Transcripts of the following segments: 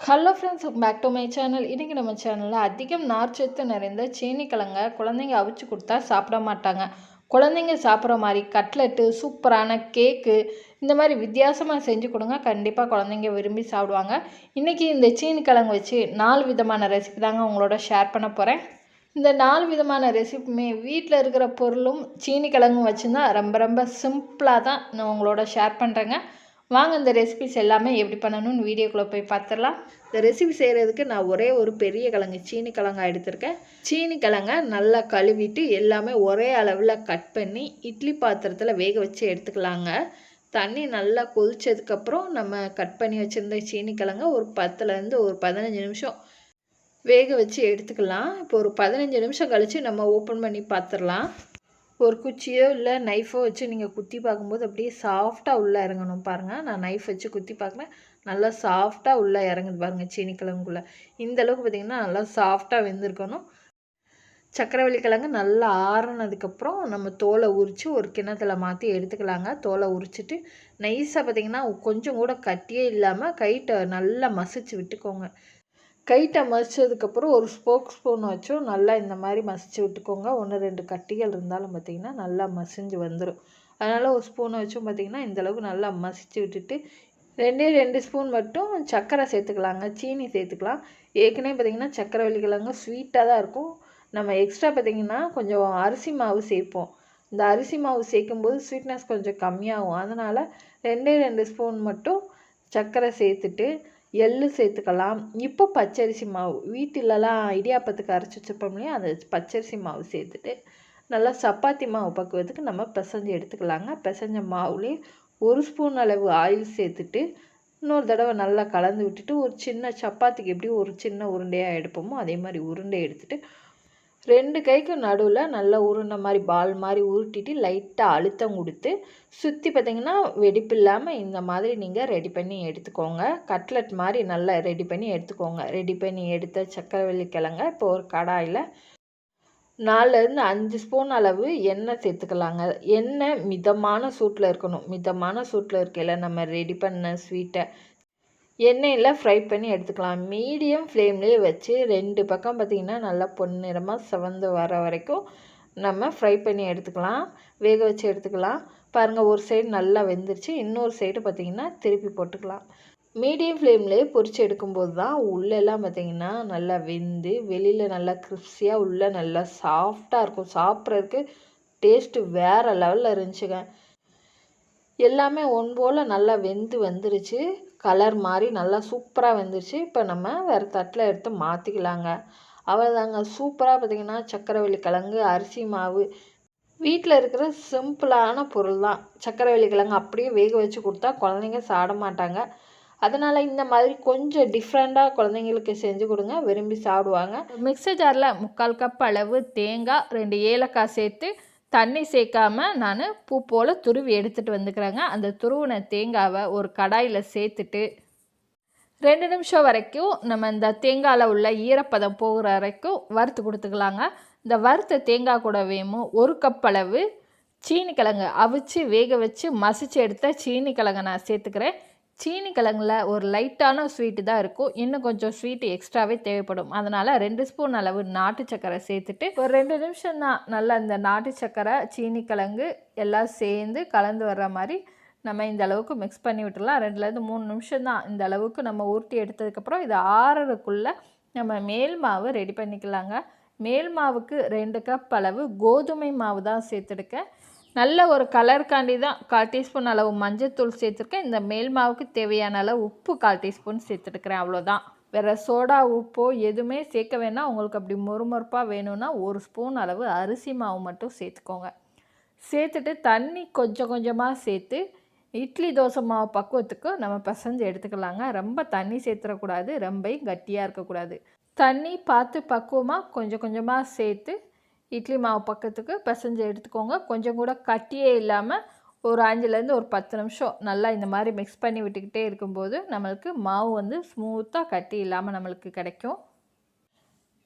Hello friends, welcome back to my channel. இன்றைக்கி நம்ம சேனலில் அதிகம் நார்ச்சத்து நிறைந்த சீனிக்கிழங்க குழந்தைங்க அவிச்சு கொடுத்தா சாப்பிட மாட்டாங்க. குழந்தைங்க சாப்பிட்ற மாதிரி கட்லெட்டு, சூப்பரான கேக்கு, இந்த மாதிரி வித்தியாசமாக செஞ்சு கொடுங்க. கண்டிப்பாக குழந்தைங்க விரும்பி சாப்பிடுவாங்க. இன்றைக்கி இந்த சீனிக்கிழங்கு வச்சு 4 விதமான ரெசிபி தாங்க உங்களோட ஷேர் பண்ண போகிறேன். இந்த 4 விதமான ரெசிபியுமே வீட்டில் இருக்கிற பொருளும் சீனிக்கிழங்கும் வச்சுருந்தா ரொம்ப ரொம்ப சிம்பிளாக தான் நான் உங்களோட ஷேர் பண்ணுறேங்க. வாங்க இந்த ரெசிபிஸ் எல்லாமே எப்படி பண்ணணும்னு வீடியோக்குள்ளே போய் பார்த்துடலாம். இந்த ரெசிபி செய்கிறதுக்கு நான் ஒரே ஒரு பெரிய கிழங்கு சீனிக்கிழங்கா எடுத்திருக்கேன். சீனிக்கிழங்கை நல்லா கழுவிட்டு எல்லாமே ஒரே அளவில் கட் பண்ணி இட்லி பாத்திரத்தில் வேக வச்சு எடுத்துக்கலாங்க. தண்ணி நல்லா கொதிச்சதுக்கப்புறம் நம்ம கட் பண்ணி வச்சுருந்த சீனிக்கிழங்கை ஒரு 10லேருந்து ஒரு 15 நிமிஷம் வேக வச்சு எடுத்துக்கலாம். இப்போ ஒரு 15 நிமிஷம் கழித்து நம்ம ஓப்பன் பண்ணி பார்த்துடலாம். ஒரு குச்சியோ இல்லை நைஃபோ வச்சு நீங்கள் குத்தி பார்க்கும்போது அப்படியே சாஃப்டாக உள்ளே இறங்கணும். பாருங்கள், நான் நைஃப் வச்சு குத்தி பார்க்குறேன். நல்லா சாஃப்டாக உள்ளே இறங்குது பாருங்கள். சீனிக்கிழங்குள்ளே இந்தளவுக்கு பார்த்திங்கன்னா நல்லா சாஃப்டாக வெந்திருக்கணும். சக்கரவள்ளி கிழங்கு நல்லா ஆறுனதுக்கப்புறம் நம்ம தோலை உரித்து ஒரு கிண்ணத்தில் மாற்றி எடுத்துக்கலாங்க. தோலை உரிச்சிட்டு நைஸாக பார்த்திங்கன்னா கொஞ்சம் கூட கட்டியே இல்லாமல் கைட்டை நல்லா மசிச்சு விட்டுக்கோங்க. கைட்டை மசிச்சதுக்கப்புறம் ஒரு ஸ்பூன் வச்சும் நல்லா இந்த மாதிரி மசிச்சு விட்டுக்கோங்க. 1-2 கட்டிகள் இருந்தாலும் பார்த்திங்கன்னா நல்லா மசிஞ்சு வந்துடும். அதனால் ஒரு ஸ்பூனை வச்சும் பார்த்திங்கன்னா இந்தளவுக்கு நல்லா மசிச்சு விட்டுட்டு 2 ஸ்பூன் மட்டும் சர்க்கரை சேர்த்துக்கலாங்க. சீனி சேர்த்துக்கலாம். ஏற்கனவே பார்த்திங்கன்னா சக்கரவள்ளி கிழங்கு ஸ்வீட்டாக தான் இருக்கும். நம்ம எக்ஸ்ட்ரா பார்த்திங்கன்னா கொஞ்சம் அரிசி மாவு சேர்ப்போம். இந்த அரிசி மாவு சேர்க்கும்போது ஸ்வீட்னஸ் கொஞ்சம் கம்மியாகும். அதனால் 2 ஸ்பூன் மட்டும் சர்க்கரை சேர்த்துட்டு எள்ளு சேர்த்துக்கலாம். இப்போ பச்சரிசி மாவு வீட்டிலலாம் இடியாப்பத்துக்கு அரைச்சி வச்சுருப்போம் இல்லையா, அந்த பச்சரிசி மாவு சேர்த்துட்டு நல்லா சப்பாத்தி மாவு பக்குவத்துக்கு நம்ம பிசைஞ்சு எடுத்துக்கலாங்க. பிசைஞ்ச மாவுலேயே 1 ஸ்பூன் அளவு ஆயில் சேர்த்துட்டு இன்னொரு தடவை நல்லா கலந்து விட்டுட்டு ஒரு சின்ன சப்பாத்திக்கு எப்படி ஒரு சின்ன உருண்டையாக எடுப்போமோ அதே மாதிரி உருண்டை எடுத்துகிட்டு 2 கைக்கு நடுவில் நல்லா உருண்டை மாதிரி பால் மாதிரி உருட்டிட்டு லைட்டாக அழுத்தம் கொடுத்து சுற்றி பார்த்திங்கன்னா வெடிப்பு இல்லாமல் இந்த மாதிரி நீங்கள் ரெடி பண்ணி எடுத்துக்கோங்க. கட்லெட் மாதிரி நல்லா ரெடி பண்ணி எடுத்துக்கோங்க. ரெடி பண்ணி எடுத்த சக்கரவள்ளி கிழங்க இப்போ ஒரு கடாயில் 4லேருந்து 5 ஸ்பூன் அளவு எண்ணெய் சேர்த்துக்கலாங்க. எண்ணெய் மிதமான சூட்டில் இருக்கணும். மிதமான சூட்டில் இருக்கையில் நம்ம ரெடி பண்ண ஸ்வீட்டை எண்ணெயில் ஃப்ரை பண்ணி எடுத்துக்கலாம். மீடியம் ஃப்ளேம்லேயே வச்சு 2 பக்கம் பார்த்திங்கன்னா நல்லா பொன்னிறமாக சிவந்து வர வரைக்கும் நம்ம ஃப்ரை பண்ணி எடுத்துக்கலாம். வேக வச்சு எடுத்துக்கலாம். பாருங்கள், ஒரு சைடு நல்லா வெந்துருச்சு. இன்னொரு சைடு பார்த்திங்கன்னா திருப்பி போட்டுக்கலாம். மீடியம் ஃப்ளேம்லேயே பொரித்து எடுக்கும்போது தான் உள்ளெல்லாம் பார்த்திங்கன்னா நல்லா வெந்து வெளியில் நல்லா கிறிஸ்பியாக உள்ளே நல்லா சாஃப்டாக இருக்கும். சாப்பிட்றதுக்கு டேஸ்ட்டு வேறு லெவலில் இருந்துச்சுங்க. எல்லாமே போல் நல்லா வெந்து வந்துருச்சு. கலர் மாதிரி நல்லா சூப்பராக வெந்துருச்சு. இப்போ நம்ம வேறு தட்டில் எடுத்து மாற்றிக்கலாங்க. அவ்வளோதாங்க. சூப்பராக பார்த்திங்கன்னா சக்கரவள்ளி கிழங்கு அரிசி மாவு வீட்டில் இருக்கிற சிம்பிளான பொருள் தான். சக்கரவள்ளி கிழங்கு அப்படியே வேக வச்சு கொடுத்தா குழந்தைங்க சாப்பிட மாட்டாங்க. அதனால் இந்த மாதிரி கொஞ்சம் டிஃப்ரெண்ட்டாக குழந்தைங்களுக்கு செஞ்சு கொடுங்க, விரும்பி சாப்பிடுவாங்க. மிக்ஸர் ஜாரில் 3/4 கப் அளவு தேங்காய், 2 ஏலக்காய் சேர்த்து தண்ணி சேர்க்காம நான் பூ போல் துருவி எடுத்துகிட்டு வந்துக்கிறேங்க. அந்த துருவின தேங்காவை ஒரு கடாயில் சேர்த்துட்டு 2 நிமிஷம் வரைக்கும் நம்ம இந்த தேங்காயில் உள்ள ஈரப்பதம் போகிற வரைக்கும் வறுத்து கொடுத்துக்கலாங்க. இந்த வறுத்த தேங்காய் கூட வேணும் 1 கப் அளவு சீனிக்கிழங்கு அவிச்சு வேக வச்சு மசிச்சு எடுத்த சீனிக்கிழங்கை நான் சேர்த்துக்கிறேன். சீனிக்கிழங்குல ஒரு லைட்டான ஸ்வீட்டு தான் இருக்கும். இன்னும் கொஞ்சம் ஸ்வீட்டு எக்ஸ்ட்ராவே தேவைப்படும். அதனால் 2 ஸ்பூன் அளவு நாட்டு சக்கரை சேர்த்துட்டு ஒரு 2 நிமிஷம் தான் நல்லா இந்த நாட்டு சக்கரை சீனிக்கிழங்கு எல்லாம் சேர்ந்து கலந்து வர்ற மாதிரி நம்ம இந்த அளவுக்கு மிக்ஸ் பண்ணி விட்டுடலாம். 2லேருந்து 3 நிமிஷம் தான். இந்த அளவுக்கு நம்ம உருட்டி எடுத்ததுக்கப்புறம் இது ஆறுறதுக்குள்ளே நம்ம மேல் மாவு ரெடி பண்ணிக்கலாங்க. மேல் மாவுக்கு 2 கப் அளவு கோதுமை மாவு தான் சேர்த்துருக்கேன். நல்ல ஒரு கலருக்காண்டி தான் 1/4 டீஸ்பூன் அளவு மஞ்சள்தூள் சேர்த்துருக்கேன். இந்த மேல் மாவுக்கு தேவையான அளவு உப்பு 1/4 டீஸ்பூன் சேர்த்துட்டுருக்கிறேன். அவ்வளோதான். வேறு சோடா உப்போ எதுவுமே சேர்க்க வேணாம். உங்களுக்கு அப்படி மொறுமொறுப்பாக வேணும்னா 1 ஸ்பூன் அளவு அரிசி மாவு மட்டும் சேர்த்துக்கோங்க. சேர்த்துட்டு தண்ணி கொஞ்சம் கொஞ்சமாக சேர்த்து இட்லி தோசை மாவு பக்குவத்துக்கு நம்ம பிசைஞ்சு எடுத்துக்கலாங்க. ரொம்ப தண்ணி சேர்த்துடக்கூடாது, ரொம்ப கட்டியாக இருக்கக்கூடாது. தண்ணி பார்த்து பக்குவமாக கொஞ்சம் கொஞ்சமாக சேர்த்து இட்லி மாவு பக்கத்துக்கு பிசைஞ்சு எடுத்துக்கோங்க. கொஞ்சம் கூட கட்டியே இல்லாமல் ஒரு 5லேருந்து ஒரு 10 நிமிஷம் நல்லா இந்த மாதிரி மிக்ஸ் பண்ணி விட்டுக்கிட்டே இருக்கும்போது நம்மளுக்கு மாவு வந்து ஸ்மூத்தாக கட்டி இல்லாமல் நம்மளுக்கு கிடைக்கும்.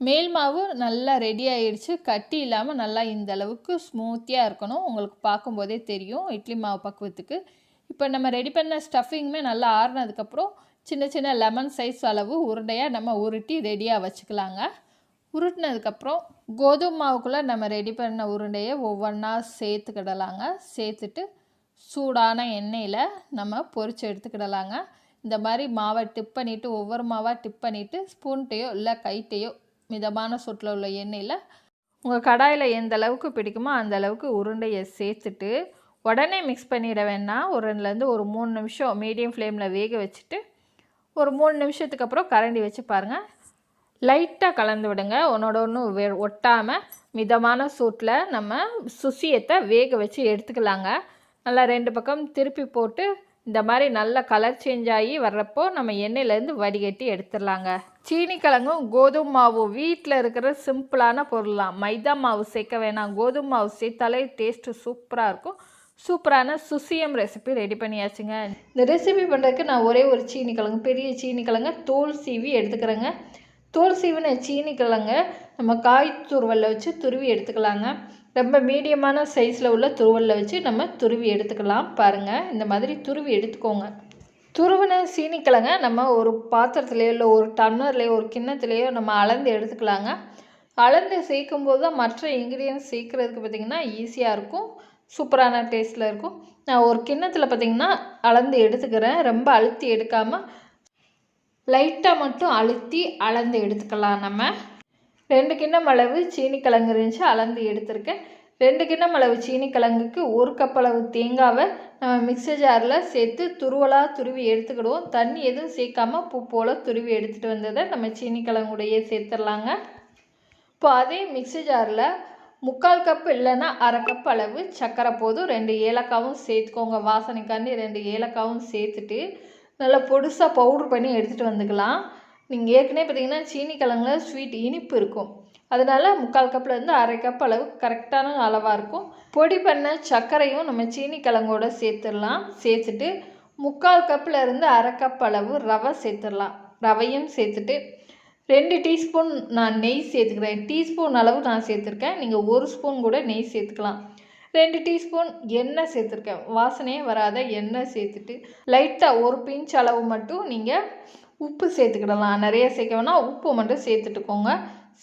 மேல் மாவு நல்லா ரெடி ஆகிடுச்சு. கட்டி இல்லாமல் நல்லா இந்த அளவுக்கு ஸ்மூத்தியாக இருக்கணும். உங்களுக்கு பார்க்கும்போதே தெரியும் இட்லி மாவு பக்குவத்துக்கு. இப்போ நம்ம ரெடி பண்ண ஸ்டஃபிங்குமே நல்லா ஆறுனதுக்கப்புறம் சின்ன சின்ன லெமன் சைஸ் அளவு உருண்டையாக நம்ம உருட்டி ரெடியாக வச்சுக்கலாங்க. உருட்டினதுக்கப்புறம் கோதுமை மாவுக்குள்ளே நம்ம ரெடி பண்ண உருண்டையை ஒவ்வொன்றா சேர்த்துக்கிடலாங்க. சேர்த்துட்டு சூடான எண்ணெயில் நம்ம பொரித்து எடுத்துக்கிடலாங்க. இந்த மாதிரி மாவை டிப் பண்ணிவிட்டு ஒவ்வொரு மாவாக டிப் பண்ணிவிட்டு ஸ்பூன்ட்டையோ இல்லை கைட்டையோ மிதமான சூட்டில் உள்ள எண்ணெயில் உங்கள் கடாயில் எந்த அளவுக்கு பிடிக்குமோ அந்த அளவுக்கு உருண்டையை சேர்த்துட்டு உடனே மிக்ஸ் பண்ணிட வேணாம். ஒரு 2லேருந்து ஒரு 3 நிமிஷம் மீடியம் ஃப்ளேமில் வேக வச்சுட்டு ஒரு 3 நிமிஷத்துக்கு அப்புறம் கரண்டி வச்சு பாருங்கள். லைட்டாக கலந்து விடுங்க. ஒன்று ஒட்டாமல் மிதமான சூட்டில் நம்ம சுசியத்தை வேக வச்சு எடுத்துக்கலாங்க. நல்லா 2 பக்கம் திருப்பி போட்டு இந்த மாதிரி நல்ல கலர் சேஞ்ச் ஆகி வர்றப்போ நம்ம எண்ணெயிலேருந்து வடிகட்டி எடுத்துடலாங்க. சீனி கிழங்கும் கோதுமை மாவும் வீட்டில் இருக்கிற சிம்பிளான பொருள்லாம். மைதா மாவு சேர்க்க வேணாம். கோதுமை மாவு சேர்த்தாலே டேஸ்ட்டு சூப்பராக இருக்கும். சூப்பரான சுசியம் ரெசிபி ரெடி பண்ணியாச்சுங்க. இந்த ரெசிபி பண்ணுறதுக்கு நான் ஒரே ஒரு சீனி கிழங்கு, பெரிய சீனி கிழங்கு தோல் சீவி எடுத்துக்கிறேங்க. தோல் சீவின சீனி கிழங்கு நம்ம காய் துருவலில் வச்சு துருவி எடுத்துக்கலாங்க. ரொம்ப மீடியமான சைஸில் உள்ள துருவலில் வச்சு நம்ம துருவி எடுத்துக்கலாம். பாருங்கள், இந்த மாதிரி துருவி எடுத்துக்கோங்க. துருவின சீனிக்கிழங்க நம்ம ஒரு பாத்திரத்துலேயோ இல்லை ஒரு டம்ளர்லேயோ ஒரு கிண்ணத்துலேயோ நம்ம அளந்து எடுத்துக்கலாங்க. அளந்து சேர்க்கும்போது தான் மற்ற இன்க்ரீடியன்ஸ் சேர்க்குறதுக்கு பார்த்திங்கன்னா ஈஸியாக இருக்கும், சூப்பரான டேஸ்ட்டில் இருக்கும். நான் ஒரு கிண்ணத்தில் பார்த்திங்கன்னா அளந்து எடுத்துக்கிறேன். ரொம்ப அழுத்தி எடுக்காமல் லைட்டாக மட்டும் அழுத்தி அளந்து எடுத்துக்கலாம். நம்ம 2 கிண்ணம் அளவு சீனி கிழங்கு இருந்துச்சு, அளந்து எடுத்திருக்கேன். 2 கிண்ணம் அளவு சீனி கிழங்குக்கு 1 கப் அளவு தேங்காவை நம்ம மிக்சர் ஜாரில் சேர்த்து துருவலாக துருவி எடுத்துக்கிடுவோம். தண்ணி எதுவும் சேர்க்காமல் பூ போல் துருவி எடுத்துகிட்டு வந்ததை நம்ம சீனி கிழங்குடையே சேர்த்துடலாங்க. இப்போ அதே மிக்சர் ஜாரில் 3/4 கப் இல்லைன்னா 1/2 கப் அளவு சர்க்கரை போதும். 2 ஏலக்காவும் சேர்த்துக்கோங்க. வாசனைக்காண்டி 2 ஏலக்காவும் சேர்த்துட்டு நல்லா பொடுசாக பவுட்ரு பண்ணி எடுத்துகிட்டு வந்துக்கலாம். நீங்கள் ஏற்கனவே பார்த்தீங்கன்னா சீனி கிழங்குல ஸ்வீட் இனிப்பு இருக்கும், அதனால் 3/4 கப்லேருந்து 1/2 கப் அளவு கரெக்டான அளவாக இருக்கும். பொடி பண்ண சர்க்கரையும் நம்ம சீனி கிழங்கோட சேர்த்துடலாம். சேர்த்துட்டு 3/4 கப்லேருந்து 1/2 கப் அளவு ரவை சேர்த்துடலாம். ரவையும் சேர்த்துட்டு 2 டீஸ்பூன் நான் நெய் சேர்த்துக்கிறேன். டீஸ்பூன் அளவு நான் சேர்த்துருக்கேன், நீங்கள் 1 ஸ்பூன் கூட நெய் சேர்த்துக்கலாம். 2 டீஸ்பூன் எண்ணெய் சேர்த்துருக்கேன். வாசனையே வராத எண்ணெய் சேர்த்துட்டு லைட்டாக ஒரு பிஞ்ச் அளவு மட்டும் நீங்கள் உப்பு சேர்த்துக்கிடலாம். நிறைய சேர்க்க வேணால், உப்பு மட்டும் சேர்த்துட்டுக்கோங்க.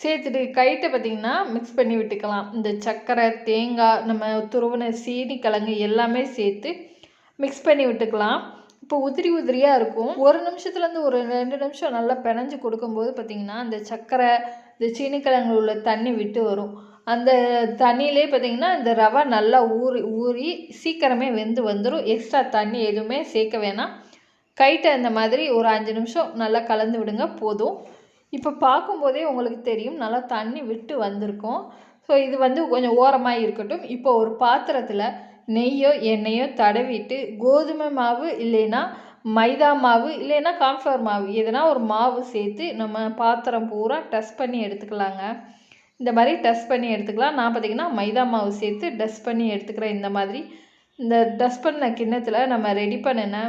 சேர்த்துட்டு கைட்டை பார்த்திங்கன்னா மிக்ஸ் பண்ணி விட்டுக்கலாம். இந்த சர்க்கரை, தேங்காய், நம்ம துருவின சீனி கிழங்கு எல்லாமே சேர்த்து மிக்ஸ் பண்ணி விட்டுக்கலாம். இப்போ உதிரி உதிரியாக இருக்கும். 1 நிமிஷத்துலேருந்து ஒரு 2 நிமிஷம் நல்லா பிணைஞ்சு கொடுக்கும்போது பார்த்திங்கன்னா இந்த சர்க்கரை, இந்த சீனி கிழங்குல உள்ள தண்ணி விட்டு வரும். அந்த தண்ணியிலே பார்த்திங்கன்னா இந்த ரவை நல்லா ஊறி சீக்கிரமே வெந்து வந்துடும். எக்ஸ்ட்ரா தண்ணி எதுவுமே சேர்க்க வேணாம். கைட்டை இந்த மாதிரி ஒரு 5 நிமிஷம் நல்லா கலந்து விடுங்க, போதும். இப்போ பார்க்கும்போதே உங்களுக்கு தெரியும் நல்லா தண்ணி விட்டு வந்திருக்கும். ஸோ இது கொஞ்சம் ஓரமாக இருக்கட்டும். இப்போ ஒரு பாத்திரத்தில் நெய்யோ எண்ணெயோ தடவிட்டு கோதுமை மாவு இல்லைன்னா மைதா மாவு இல்லைன்னா கார்ன்ஃப்ளவர் மாவு எதுனா ஒரு மாவு சேர்த்து நம்ம பாத்திரம் பூரா டஸ்ட் பண்ணி எடுத்துக்கலாங்க. இந்த மாதிரி டஸ்ட் பண்ணி எடுத்துக்கலாம். நான் பார்த்திங்கன்னா மைதா மாவு சேர்த்து டஸ்ட் பண்ணி எடுத்துக்கிறேன். இந்த மாதிரி இந்த டஸ்ட் பண்ண கிண்ணத்தில் நம்ம ரெடி பண்ணின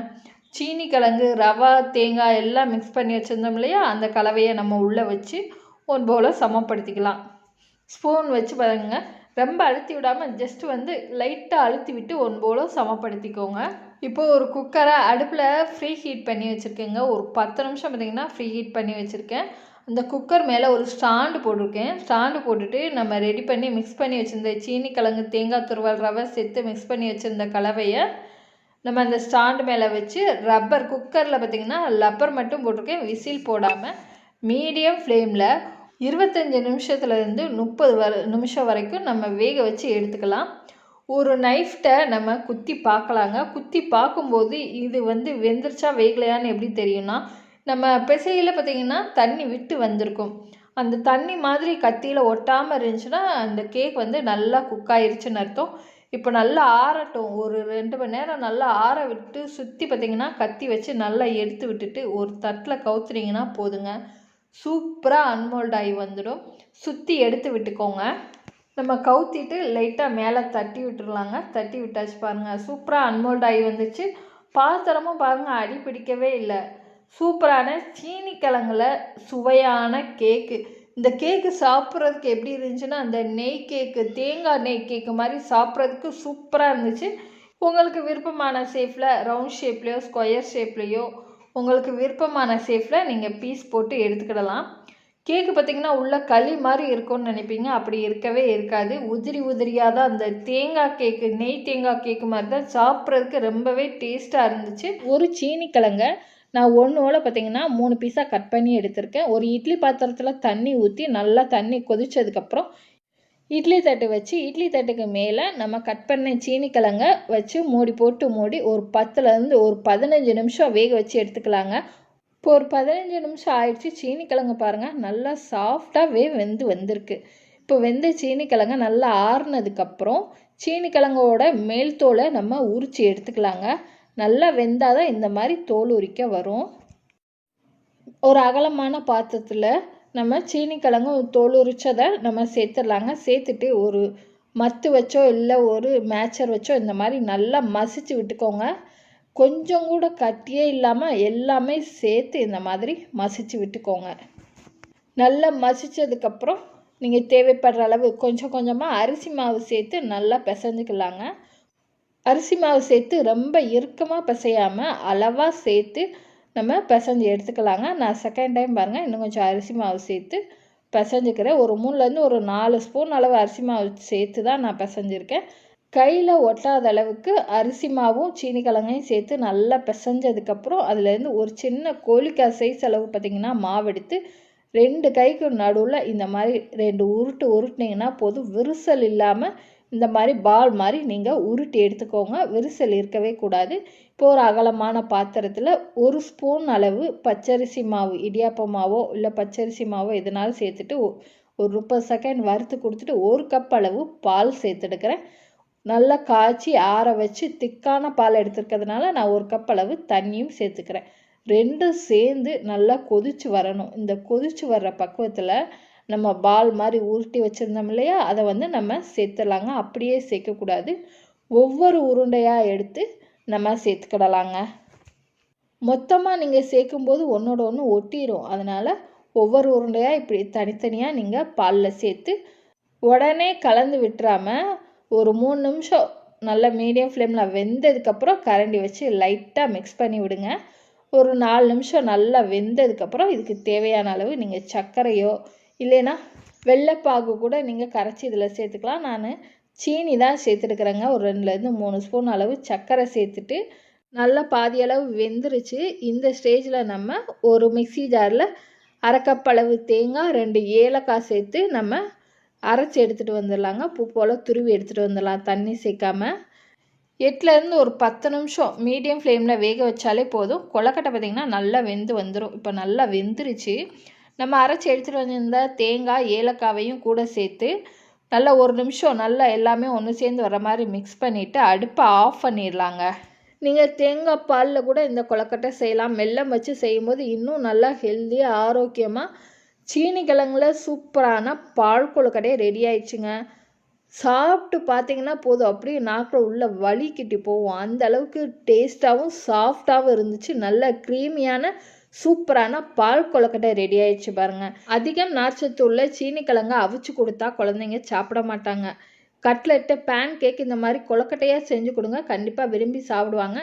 சீனி கிழங்கு, ரவா, தேங்காய் எல்லாம் மிக்ஸ் பண்ணி வச்சுருந்தோம் இல்லையா, அந்த கலவையை நம்ம உள்ளே வச்சு ஒரு போல் சமப்படுத்திக்கலாம். ஸ்பூன் வச்சு பாருங்க, ரொம்ப அழுத்தி விடாமல் ஜஸ்ட் லைட்டாக அழுத்தி விட்டு ஒன் போல் சமப்படுத்திக்கோங்க. இப்போது ஒரு குக்கரை அடுப்பில் ஃப்ரீ ஹீட் பண்ணி வச்சுருக்கேங்க. ஒரு 10 நிமிஷம் பார்த்திங்கன்னா ஃப்ரீ ஹீட் பண்ணி வச்சுருக்கேன். அந்த குக்கர் மேலே ஒரு ஸ்டாண்டு போட்டிருக்கேன். ஸ்டாண்டு போட்டுட்டு நம்ம ரெடி பண்ணி மிக்ஸ் பண்ணி வச்சுருந்த சீனி கிழங்கு, தேங்காய் துருவல், ரவை சேர்த்து மிக்ஸ் பண்ணி வச்சுருந்த கலவையை நம்ம அந்த ஸ்டாண்டு மேலே வச்சு ரப்பர் குக்கரில் பார்த்திங்கன்னா ரப்பர் மட்டும் போட்டிருக்கேன், விசில் போடாமல் மீடியம் ஃப்ளேமில் 25 நிமிஷத்துலேருந்து 30 நிமிஷம் வரைக்கும் நம்ம வேக வச்சு எடுத்துக்கலாம். ஒரு நைஃப்ட்டை நம்ம குத்தி பார்க்கலாங்க. குத்தி பார்க்கும்போது இது வெந்துருச்சா வேகலையான்னு எப்படி தெரியும்னா, நம்ம பிசையில் பார்த்திங்கன்னா தண்ணி விட்டு வந்திருக்கும். அந்த தண்ணி மாதிரி கத்தியில் ஒட்டாமல் இருந்துச்சுன்னா அந்த கேக் நல்லா குக் ஆயிருச்சுன்னு அர்த்தம். இப்போ நல்லா ஆறட்டும். ஒரு 2 மணி நேரம் நல்லா ஆற விட்டு சுற்றி பார்த்திங்கன்னா கத்தி வச்சு நல்லா எடுத்து விட்டுட்டு ஒரு தட்டில் கவுத்துனீங்கன்னா போதுங்க, சூப்பராக அன்மோல்ட் ஆகி வந்துடும். சுற்றி எடுத்து விட்டுக்கோங்க. நம்ம கவுத்திட்டு லைட்டாக மேலே தட்டி விட்டுருலாங்க. தட்டி விட்டாச்சு பாருங்கள், சூப்பராக அன்மோல்ட் ஆகி வந்துச்சு. பாத்திரமும் பாருங்கள் அடி பிடிக்கவே இல்லை. சூப்பரான சீனி கிழங்குல சுவையான கேக்கு. இந்த கேக்கு சாப்பிட்றதுக்கு எப்படி இருந்துச்சுன்னா அந்த நெய் கேக்கு, தேங்காய் நெய் கேக்கு மாதிரி சாப்பிட்றதுக்கு சூப்பராக இருந்துச்சு. உங்களுக்கு விருப்பமான ஷேப்பில் ரவுண்ட் ஷேப்லேயோ ஸ்கொயர் ஷேப்லேயோ உங்களுக்கு விருப்பமான ஷேப்பில் நீங்கள் பீஸ் போட்டு எடுத்துக்கிடலாம். கேக்கு பார்த்திங்கன்னா உள்ள களி மாதிரி இருக்கும்னு நினைப்பீங்க, அப்படி இருக்கவே இருக்காது. உதிரி உதிரியாக தான் அந்த தேங்காய் கேக்கு, நெய் தேங்காய் கேக்கு மாதிரி தான் சாப்பிட்றதுக்கு ரொம்பவே டேஸ்ட்டாக இருந்துச்சு. ஒரு சீனி கிழங்க நான் ஒன்றோட பார்த்திங்கன்னா 3 பீஸாக கட் பண்ணி எடுத்திருக்கேன். ஒரு இட்லி பாத்திரத்தில் தண்ணி ஊற்றி நல்லா தண்ணி கொதிச்சதுக்கப்புறம் இட்லி தட்டு வச்சு இட்லி தட்டுக்கு மேலே நம்ம கட் பண்ண சீனி கிழங்க வச்சு மூடி போட்டு மூடி ஒரு 10லேருந்து ஒரு 15 நிமிஷம் வேக வச்சு எடுத்துக்கலாங்க. இப்போ ஒரு 15 நிமிஷம் ஆயிடுச்சு. சீனி கிழங்கு பாருங்கள் நல்லா சாஃப்டாகவே வெந்து வந்திருக்கு. இப்போ வெந்த சீனி கிழங்க நல்லா ஆறுனதுக்கப்புறம் சீனி கிழங்கோட மேல் தோலை நம்ம உரித்து எடுத்துக்கலாங்க. நல்லா வெந்தால் தான் இந்த மாதிரி தோல் உரிக்க வரும். ஒரு அகலமான பாத்திரத்தில் நம்ம சீனி கிழங்கு தோல் உரிச்சதை நம்ம சேர்த்துடலாங்க. சேர்த்துட்டு ஒரு மத்து வச்சோ இல்லை ஒரு மேட்சர் வச்சோ இந்த மாதிரி நல்லா மசிச்சு விட்டுக்கோங்க. கொஞ்சம் கூட கட்டியே இல்லாமல் எல்லாமே சேர்த்து இந்த மாதிரி மசிச்சு விட்டுக்கோங்க. நல்லா மசித்ததுக்கப்புறம் நீங்கள் தேவைப்படுற அளவு கொஞ்சம் கொஞ்சமாக அரிசி மாவு சேர்த்து நல்லா பிசைஞ்சுக்கலாங்க. அரிசி மாவு சேர்த்து ரொம்ப இறுக்கமாக பிசையாமல் அளவாக சேர்த்து நம்ம பிசைஞ்சு எடுத்துக்கலாங்க. நான் செகண்ட் டைம் பாருங்கள் இன்னும் கொஞ்சம் அரிசி மாவு சேர்த்து பிசைஞ்சுக்கிறேன். ஒரு 3லேருந்து ஒரு 4 ஸ்பூன் அளவு அரிசி மாவு சேர்த்து தான் நான் பிசைஞ்சிருக்கேன். கையில் ஒட்டாத அளவுக்கு அரிசி மாவும் சீனி கிழங்கையும் சேர்த்து நல்லா பிசைஞ்சதுக்கப்புறம் அதுலேருந்து ஒரு சின்ன கோழிக்காய் சைஸ் அளவு பார்த்திங்கன்னா மாவு எடுத்து 2 கைக்கு நடுவில் இந்த மாதிரி 2 உருட்டினீங்கன்னா போதும். விரிசல் இல்லாமல் இந்த மாதிரி பால் மாதிரி நீங்கள் உருட்டி எடுத்துக்கோங்க. விரிசல் இருக்கவே கூடாது. இப்போ ஒரு அகலமான பாத்திரத்தில் 1 ஸ்பூன் அளவு பச்சரிசி மாவு, இடியாப்ப மாவோ இல்லை பச்சரிசி மாவோ எதுனாலும் சேர்த்துட்டு ஒரு 30 செகண்ட் வறுத்து கொடுத்துட்டு 1 கப் அளவு பால் சேர்த்துடுக்கிறேன். நல்லா காய்ச்சி ஆற வச்சு திக்கான பால் எடுத்துருக்கிறதுனால நான் 1 கப் அளவு தண்ணியும் சேர்த்துக்கிறேன். 2 சேர்ந்து நல்லா கொதிச்சு வரணும். இந்த கொதிச்சு வர்ற பக்குவத்தில் நம்ம பால் மாதிரி உருட்டி வச்சுருந்தோம் இல்லையா, அதை நம்ம சேர்த்துடலாங்க. அப்படியே சேர்க்கக்கூடாது. ஒவ்வொரு உருண்டையாக எடுத்து நம்ம சேர்த்துக்கிடலாங்க. மொத்தமாக நீங்கள் சேர்க்கும்போது ஒன்றோட ஒன்று ஒட்டிடும். அதனால் ஒவ்வொரு உருண்டையாக இப்படி தனித்தனியாக நீங்கள் பாலில் சேர்த்து உடனே கலந்து விட்டுறாமல் ஒரு 3 நிமிஷம் நல்லா மீடியம் ஃப்ளேமில் வெந்ததுக்கப்புறம் கரண்டி வச்சு லைட்டாக மிக்ஸ் பண்ணி விடுங்க. ஒரு 4 நிமிஷம் நல்லா வெந்ததுக்கப்புறம் இதுக்கு தேவையான அளவு நீங்கள் சர்க்கரையோ இல்லைன்னா வெள்ளைப்பாகு கூட நீங்கள் கரைச்சி இதில் சேர்த்துக்கலாம். நான் சீனி தான் சேர்த்துருக்குறேங்க. ஒரு 2லேருந்து 3 ஸ்பூன் அளவு சர்க்கரை சேர்த்துட்டு நல்லா பாதி அளவு வெந்துருச்சு. இந்த ஸ்டேஜில் நம்ம ஒரு மிக்ஸி ஜாரில் 1/2 கப் அளவு தேங்காய், 2 ஏலக்காய் சேர்த்து நம்ம அரைச்சி எடுத்துகிட்டு வந்துடலாங்க. பூ போல் துருவி எடுத்துகிட்டு வந்துடலாம் தண்ணி சேர்க்காம. 8லேருந்து ஒரு 10 நிமிஷம் மீடியம் ஃப்ளேமில் வேக வச்சாலே போதும். கொழுக்கட்டை பார்த்திங்கன்னா நல்லா வெந்து வந்துடும். இப்போ நல்லா வெந்துருச்சு. நம்ம அரைச்சி எடுத்துகிட்டு வந்திருந்த தேங்காய், ஏலக்காவையும் கூட சேர்த்து நல்லா 1 நிமிஷம் நல்லா எல்லாமே ஒன்று சேர்ந்து வர மாதிரி மிக்ஸ் பண்ணிவிட்டு அடுப்பை ஆஃப் பண்ணிடலாங்க. நீங்கள் தேங்காய் பாலில் கூட இந்த கொழுக்கட்டை செய்யலாம். வெல்லம் வச்சு செய்யும்போது இன்னும் நல்லா ஹெல்த்தியாக ஆரோக்கியமாக சீனி கிழங்குல சூப்பரான பால் கொழுக்கட்டையே ரெடி ஆயிடுச்சுங்க. சாப்பிட்டு பார்த்தீங்கன்னா போதும், அப்படியே நாக்கில் உள்ள வலிக்கிட்டு போவோம். அந்த அளவுக்கு டேஸ்ட்டாகவும் சாஃப்டாகவும் இருந்துச்சு. நல்ல க்ரீமியான சூப்பரான பால் கொழுக்கட்டை ரெடி ஆயிடுச்சு பாருங்கள். அதிகம் நார்ச்சத்து உள்ள சீனி கிழங்க அவிச்சு கொடுத்தா குழந்தைங்க சாப்பிட மாட்டாங்க. கட்லெட்டு, பேன் கேக் இந்த மாதிரி கொழுக்கட்டையாக செஞ்சு கொடுங்க, கண்டிப்பாக விரும்பி சாப்பிடுவாங்க.